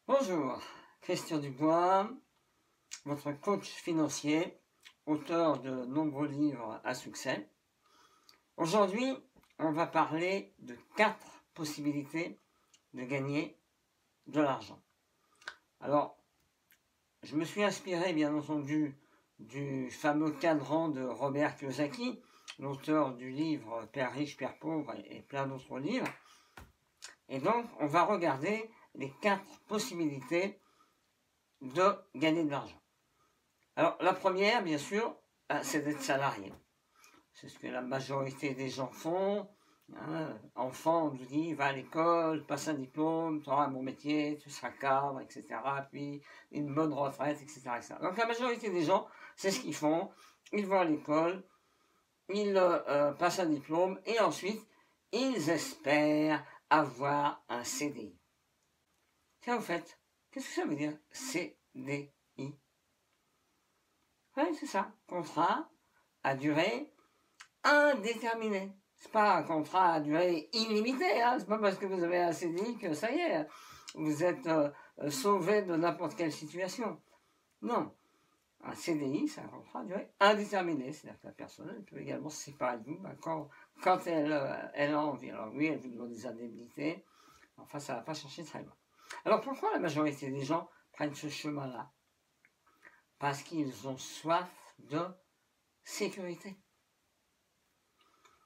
Bonjour, Christian Dubois, votre coach financier, auteur de nombreux livres à succès. Aujourd'hui, on va parler de 4 possibilités de gagner de l'argent. Alors, je me suis inspiré bien entendu du fameux cadran de Robert Kiyosaki, l'auteur du livre Père riche, Père pauvre et plein d'autres livres. Et donc, on va regarder les 4 possibilités de gagner de l'argent. Alors, la première, bien sûr, c'est d'être salarié. C'est ce que la majorité des gens font. Enfant, on nous dit, va à l'école, passe un diplôme, tu auras un bon métier, tu seras cadre, etc. Puis une bonne retraite, etc., etc. Donc, la majorité des gens, c'est ce qu'ils font. Ils vont à l'école, ils passent un diplôme, et ensuite, ils espèrent avoir un CDI. Tiens, au fait, qu'est-ce que ça veut dire, CDI? Oui, c'est ça. Contrat à durée indéterminée. C'est pas un contrat à durée illimitée. Hein. C'est pas parce que vous avez un CDI que ça y est, vous êtes sauvé de n'importe quelle situation. Non. Un CDI, c'est un contrat à durée indéterminée. C'est-à-dire que la personne elle peut également se séparer de vous quand elle a envie. Alors oui, elle vous donne des indemnités. Enfin, ça ne va pas chercher très loin. Alors pourquoi la majorité des gens prennent ce chemin-là? Parce qu'ils ont soif de sécurité.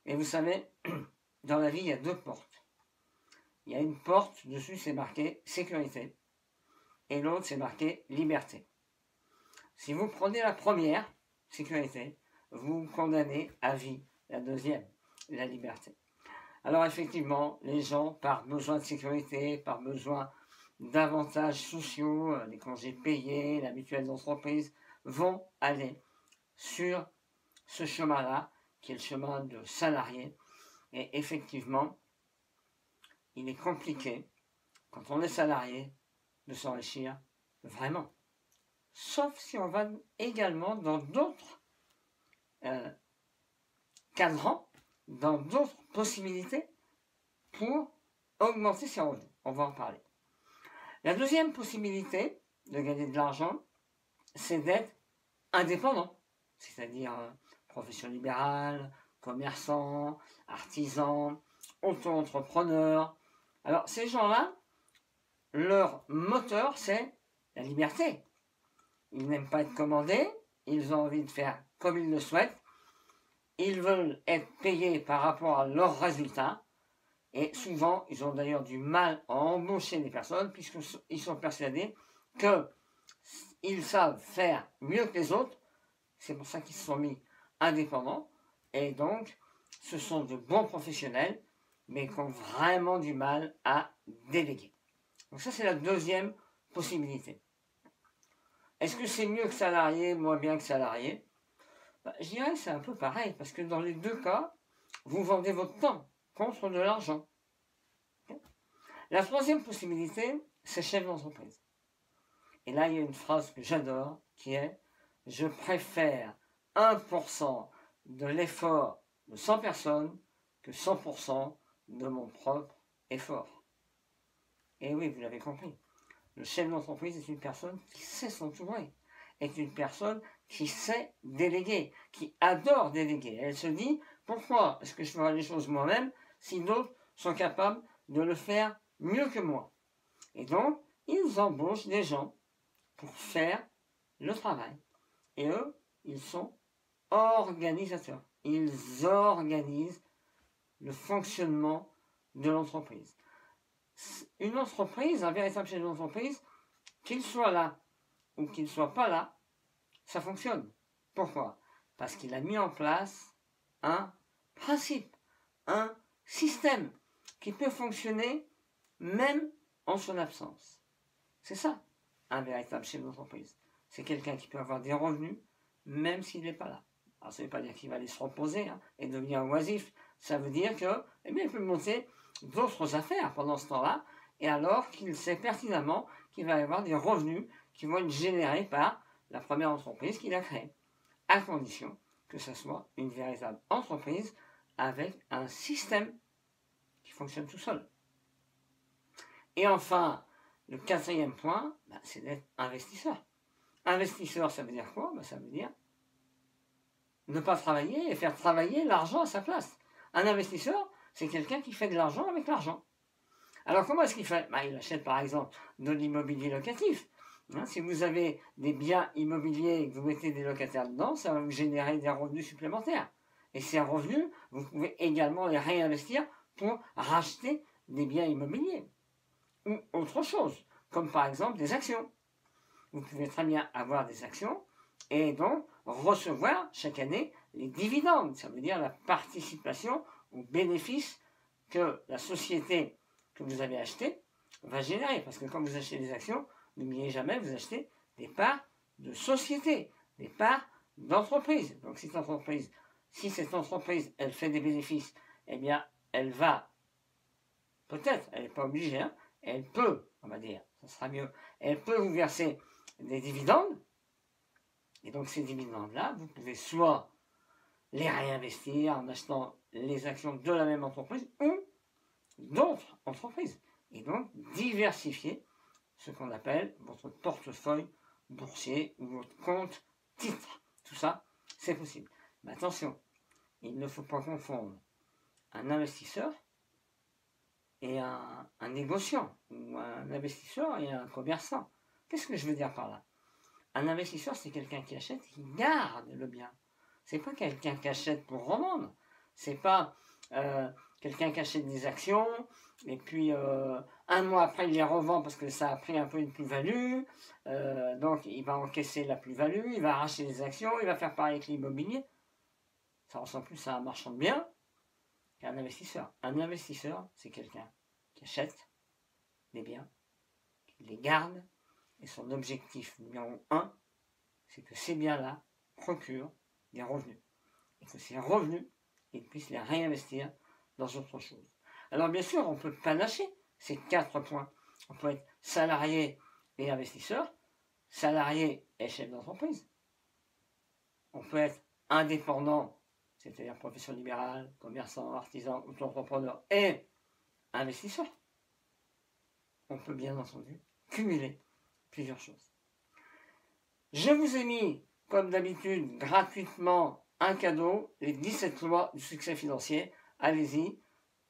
Et vous savez, dans la vie, il y a 2 portes. Il y a une porte, dessus c'est marqué sécurité, et l'autre c'est marqué liberté. Si vous prenez la première, sécurité, vous vous condamnez à vie. La deuxième, la liberté. Alors effectivement, les gens, par besoin de sécurité, par besoin d'avantages sociaux, les congés payés, la mutuelle d'entreprise, vont aller sur ce chemin-là, qui est le chemin de salarié. Et effectivement, il est compliqué, quand on est salarié, de s'enrichir vraiment. Sauf si on va également dans d'autres cadrans, dans d'autres possibilités pour augmenter ses revenus. On va en parler. La deuxième possibilité de gagner de l'argent, c'est d'être indépendant, c'est-à-dire profession libérale, commerçant, artisan, auto-entrepreneur. Alors ces gens-là, leur moteur, c'est la liberté. Ils n'aiment pas être commandés, ils ont envie de faire comme ils le souhaitent, ils veulent être payés par rapport à leurs résultats, et souvent, ils ont d'ailleurs du mal à embaucher des personnes, puisqu'ils sont persuadés qu'ils savent faire mieux que les autres. C'est pour ça qu'ils se sont mis indépendants, et donc, ce sont de bons professionnels, mais qui ont vraiment du mal à déléguer. Donc ça, c'est la deuxième possibilité. Est-ce que c'est mieux que salarié, moins bien que salarié? Je dirais que c'est un peu pareil, parce que dans les 2 cas, vous vendez votre temps contre de l'argent. La troisième possibilité, c'est chef d'entreprise. Et là, il y a une phrase que j'adore, qui est « Je préfère 1% de l'effort de 100 personnes que 100% de mon propre effort. » Et oui, vous l'avez compris. Le chef d'entreprise est une personne qui sait s'entourer, est une personne qui sait déléguer, qui adore déléguer. Elle se dit, pourquoi est-ce que je ferai les choses moi-même si d'autres sont capables de le faire mieux que moi? Et donc, ils embauchent des gens pour faire le travail. Et eux, ils sont organisateurs. Ils organisent le fonctionnement de l'entreprise. Une entreprise, un véritable chef d'entreprise, qu'il soit là ou qu'il ne soit pas là, ça fonctionne. Pourquoi? Parce qu'il a mis en place un principe, un système qui peut fonctionner même en son absence. C'est ça, un véritable chef d'entreprise. C'est quelqu'un qui peut avoir des revenus même s'il n'est pas là. Alors ça ne veut pas dire qu'il va aller se reposer et devenir oisif. Ça veut dire que, il peut monter d'autres affaires pendant ce temps-là, et alors qu'il sait pertinemment qu'il va y avoir des revenus qui vont être générés par la première entreprise qu'il a créée, à condition que ce soit une véritable entreprise avec un système qui fonctionne tout seul. Et enfin, le quatrième point, c'est d'être investisseur. Investisseur, ça veut dire quoi? Ça veut dire ne pas travailler et faire travailler l'argent à sa place. Un investisseur, c'est quelqu'un qui fait de l'argent avec l'argent. Alors comment est-ce qu'il fait? Il achète par exemple de l'immobilier locatif. Si vous avez des biens immobiliers et que vous mettez des locataires dedans, ça va vous générer des revenus supplémentaires. Et ces revenus, vous pouvez également les réinvestir pour racheter des biens immobiliers. Ou autre chose, comme par exemple des actions. Vous pouvez très bien avoir des actions et donc recevoir chaque année les dividendes. Ça veut dire la participation aux bénéfices que la société que vous avez achetée va générer. Parce que quand vous achetez des actions, n'oubliez jamais, vous achetez des parts de société, des parts d'entreprise. Donc si cette entreprise, elle fait des bénéfices, eh bien, elle va, peut-être, elle n'est pas obligée, elle peut, on va dire, ça sera mieux, elle peut vous verser des dividendes. Et donc ces dividendes-là, vous pouvez soit les réinvestir en achetant les actions de la même entreprise ou d'autres entreprises. Et donc diversifier ce qu'on appelle votre portefeuille boursier ou votre compte titre. Tout ça, c'est possible. Mais attention, il ne faut pas confondre un investisseur et un négociant, ou un investisseur et un commerçant. Qu'est-ce que je veux dire par là? Un investisseur, c'est quelqu'un qui achète et qui garde le bien. C'est pas quelqu'un qui achète pour revendre. C'est pas quelqu'un qui achète des actions et puis un mois après il les revend parce que ça a pris un peu une plus-value. Donc il va encaisser la plus-value, il va arracher les actions, il va faire pareil avec l'immobilier. Ça ressemble plus à un marchand de biens qu'à un investisseur. Un investisseur, c'est quelqu'un qui achète des biens, qui les garde. Et son objectif numéro 1, c'est que ces biens-là procurent des revenus. Et que ces revenus, il puisse les réinvestir dans autre chose. Alors bien sûr, on ne peut pas lâcher ces 4 points. On peut être salarié et investisseur, salarié et chef d'entreprise. On peut être indépendant, c'est-à-dire profession libérale, commerçant, artisan, auto-entrepreneur et investisseur. On peut bien entendu cumuler plusieurs choses. Je vous ai mis, comme d'habitude, gratuitement un cadeau, les 17 lois du succès financier. Allez-y,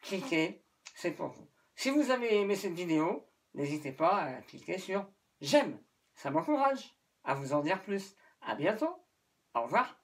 cliquez, c'est pour vous. Si vous avez aimé cette vidéo, n'hésitez pas à cliquer sur j'aime. Ça m'encourage à vous en dire plus. À bientôt. Au revoir.